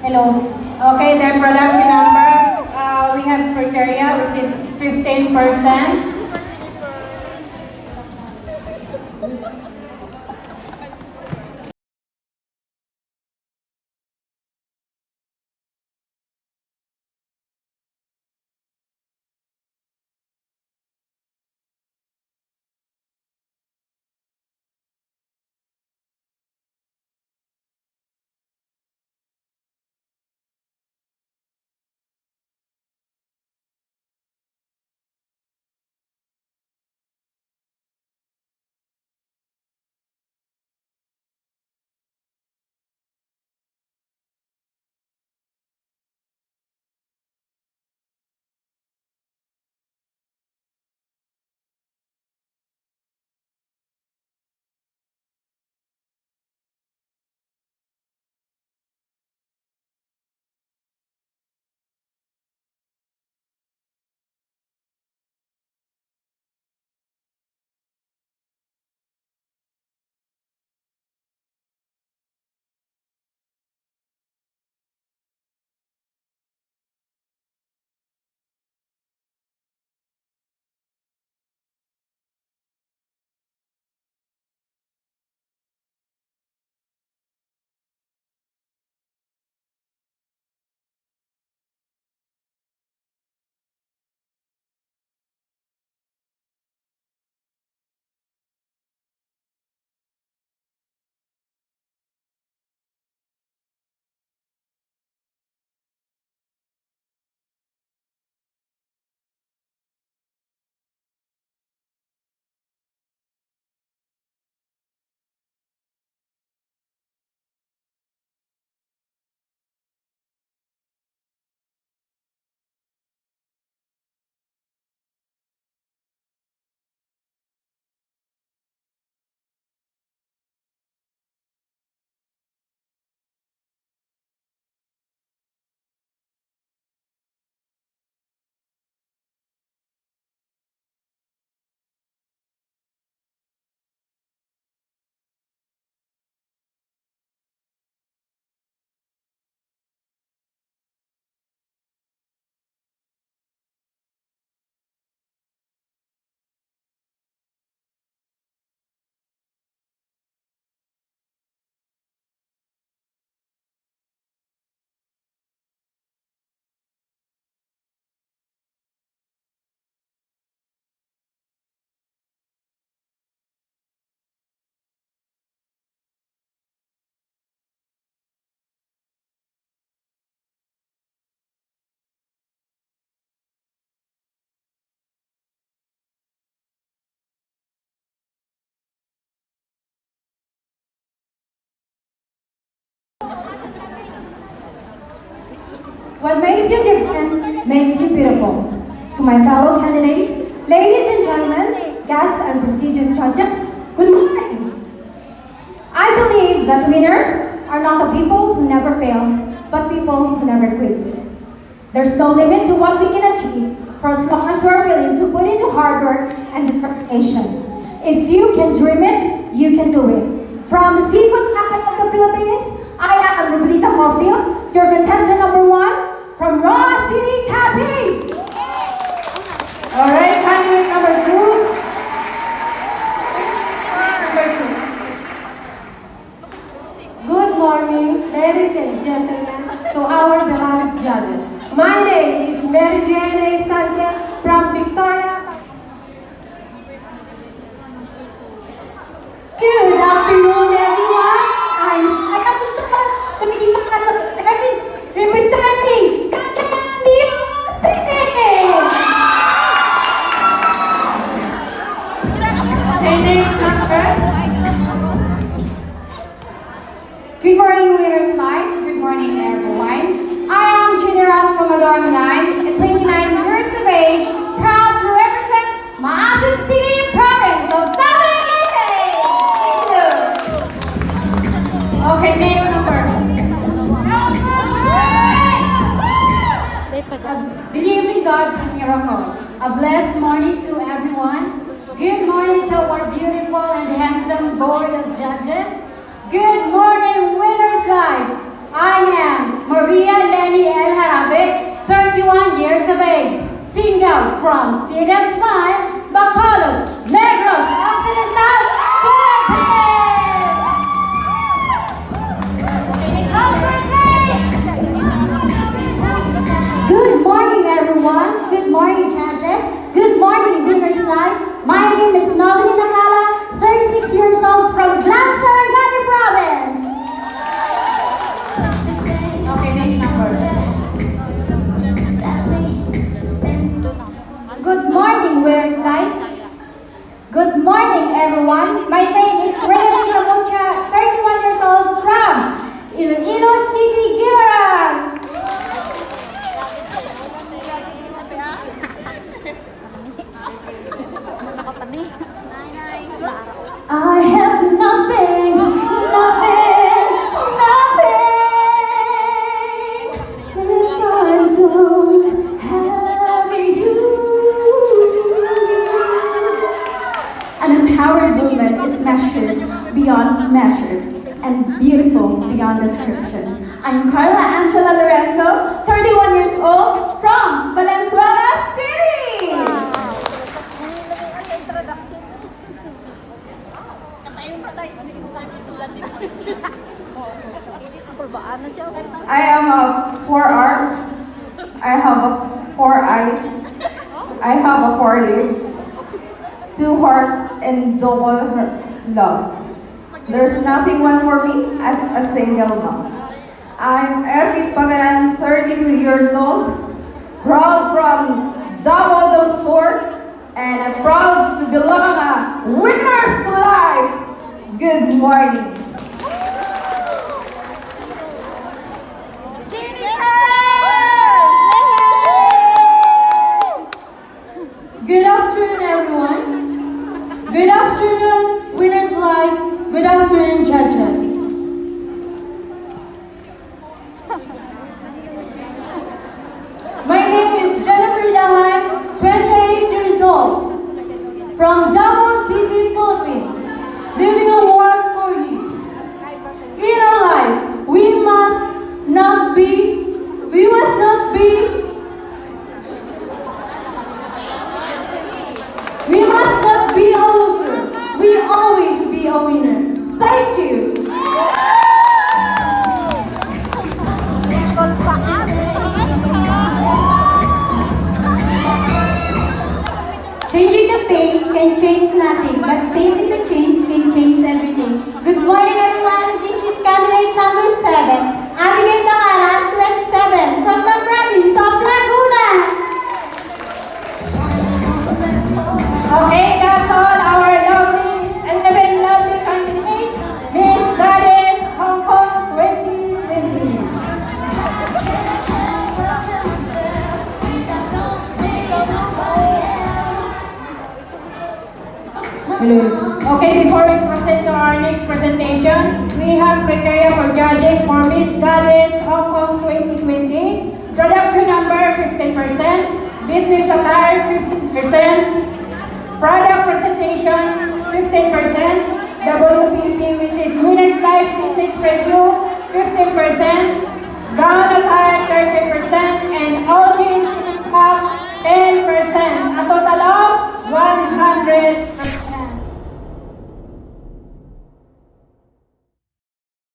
Hello. Okay, their production number, we have criteria which is 15%. What makes you different makes you beautiful. To my fellow candidates, ladies and gentlemen, guests and prestigious judges, good morning. I believe that winners are not the people who never fails, but people who never quits. There's no limit to what we can achieve for as long as we're willing to put into hard work and determination. If you can dream it, you can do it. From the seafood capital of the Philippines, I am Rublita Caulfield, your contestant number 1 from Roa City, Capiz. Alright, candidate number 2. Good morning, ladies and gentlemen, to our beloved judges. My name is Mary Jane A. Sanchez from Victoria. Good afternoon, everyone. I'm Mustafa from the Philippines, representing Cagayan City. Okay, next number. Good morning, Winners Live. Good morning, everyone. I am Generas from Adorm Line, at 29 years of age, proud to represent Maasin City, province of Southern Leyte. Thank you. Okay, next number. Believe in God's miracle. A blessed morning to everyone. Good morning to our beautiful and handsome board of judges. Good morning, Winners Live. I am Maria from City of Smile, Bacolod, Negros Occidental, Philippines. Good morning, everyone. Good morning, judges. Good morning, Viewers Live. My name is Noveline Nakala, 36 years old from Glan, Sarangani Province. Okay, next number. Good morning, Viewers Live. Good morning, everyone. My name is Remy Camucha, 31 years old from Iloilo City, Gimaras. I have nothing, nothing, nothing if I don't have you. An empowered woman is measured beyond measure and beautiful beyond description. I'm Carla Angela Lorenzo, 31 years old from Valenzuela City. I am of 4 arms. I have 4 eyes. I have 4 legs, 2 hearts, and double love. There's nothing one for me as a single mom. I'm Effie Pagaran, 32 years old, proud from Davao del Sur, and I'm proud to belong a Winners to Life. Good morning. Good afternoon, everyone. Good afternoon, Winners Live. Good afternoon, judges. My name is Jennifer Dahan, 28 years old, from Davao City, Philippines, living a warm for you. In our life, we must not be a loser. We always be a winner. Thank you. Changing the pace can change nothing, but facing the change can change everything. Good morning, everyone. This is candidate number 7, Abigail Dakaran, 27, from the province of Laguna. Okay, that's all our lovely, 11 lovely candidates. Miss Goddess Hong Kong 2020. Okay, before we proceed to our next presentation, we have criteria for judging for Miss Goddess Hong Kong 2020. Production number 15%, business attire 15%, product presentation 15%, WPP which is Winners Life Business Preview 15%,